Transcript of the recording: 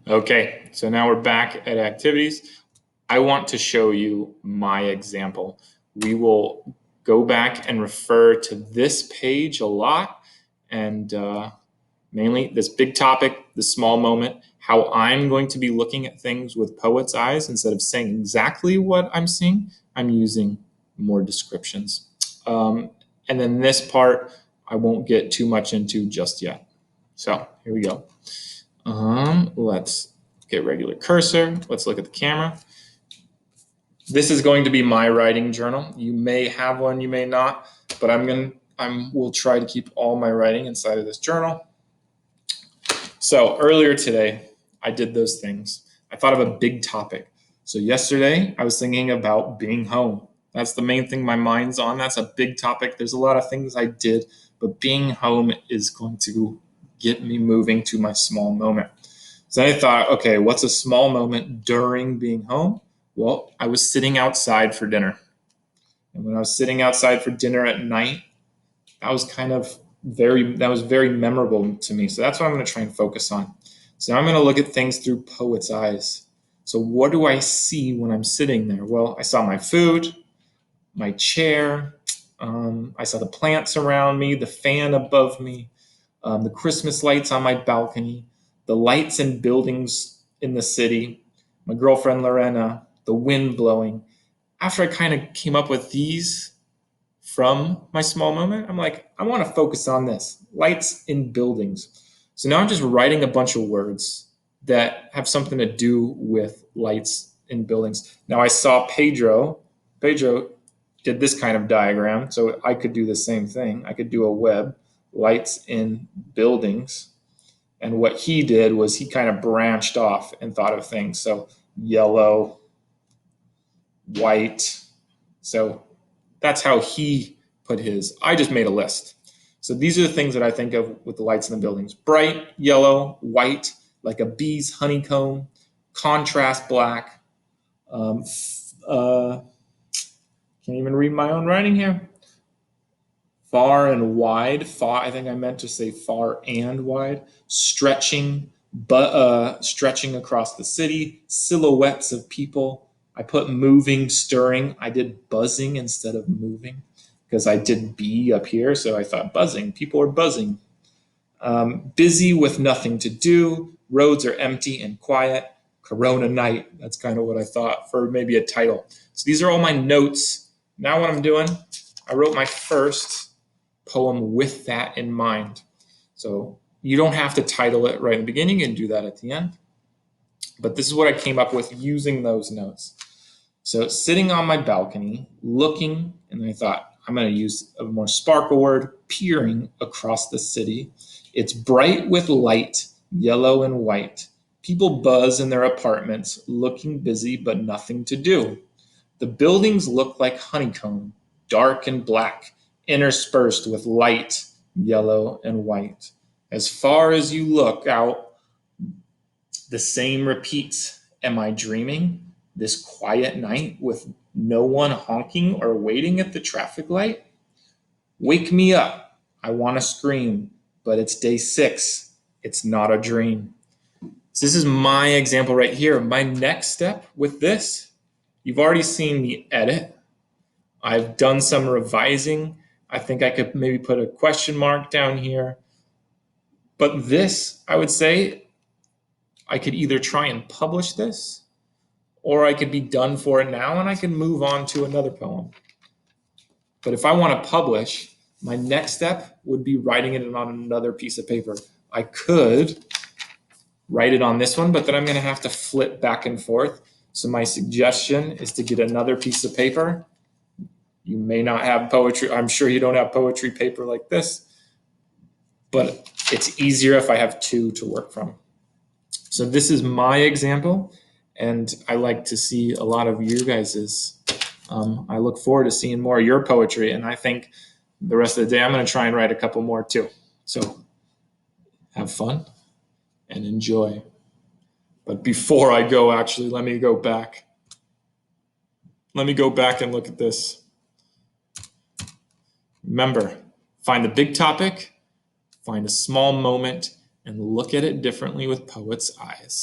Okay, so now we're back at activities. I want to show you my example. We will go back and refer to this page a lot, and mainly this big topic, the small moment, how I'm going to be looking at things with poet's eyes. Instead of saying exactly what I'm seeing, I'm using more descriptions. And then this part, I won't get too much into just yet. So here we go. Let's get regular cursor. Let's look at the camera. This is going to be my writing journal. You may have one, you may not, but we'll try to keep all my writing inside of this journal. So earlier today, I did those things. I thought of a big topic. So yesterday, I was thinking about being home. That's the main thing my mind's on. That's a big topic. There's a lot of things I did, but being home is going to get me moving to my small moment. So I thought, okay, what's a small moment during being home? Well, I was sitting outside for dinner. And when I was sitting outside for dinner at night, that was very memorable to me. So that's what I'm going to try and focus on. So now I'm going to look at things through poet's eyes. So what do I see when I'm sitting there? Well, I saw my food, my chair, I saw the plants around me, the fan above me, the Christmas lights on my balcony, the lights and buildings in the city, my girlfriend Lorena, the wind blowing. After I kind of came up with these from my small moment, I'm like, I want to focus on this, lights in buildings. So now I'm just writing a bunch of words that have something to do with lights in buildings. Now I saw Pedro did this kind of diagram, so I could do the same thing. I could do a web, lights in buildings. And what he did was he kind of branched off and thought of things. So yellow, white. So that's how he put his. I just made a list. So these are the things that I think of with the lights in the buildings. Bright yellow, white, like a bee's honeycomb, contrast black. Can't even read my own writing here. Far and wide. I think I meant to say far and wide. Stretching, but stretching across the city. Silhouettes of people. I put moving, stirring. I did buzzing instead of moving because I did bee up here, so I thought buzzing. People are buzzing. Busy with nothing to do. Roads are empty and quiet. Corona night. That's kind of what I thought for maybe a title. So these are all my notes. Now what I'm doing, I wrote my first poem with that in mind. So you don't have to title it right in the beginning and do that at the end. But this is what I came up with using those notes. So sitting on my balcony, looking, and I thought I'm going to use a more sparkle word, peering across the city. It's bright with light, yellow and white. People buzz in their apartments, looking busy but nothing to do. The buildings look like honeycomb, dark and black, interspersed with light, yellow and white. As far as you look out, the same repeats. Am I dreaming? This quiet night with no one honking or waiting at the traffic light? Wake me up. I want to scream, but it's day 6. It's not a dream. So this is my example right here. My next step with this, you've already seen the edit. I've done some revising. I think I could maybe put a question mark down here. But this, I would say, I could either try and publish this, or I could be done for it now and I can move on to another poem. But if I want to publish, my next step would be writing it on another piece of paper. I could write it on this one, but then I'm going to have to flip back and forth. So my suggestion is to get another piece of paper. You may not have poetry. I'm sure you don't have poetry paper like this, but it's easier if I have 2 to work from. So this is my example, and I like to see a lot of you guys's. I look forward to seeing more of your poetry, and I think the rest of the day I'm going to try and write a couple more too. So have fun and enjoy. But before I go, actually, let me go back. Let me go back and look at this. Remember, find the big topic, find a small moment, and look at it differently with poet's eyes.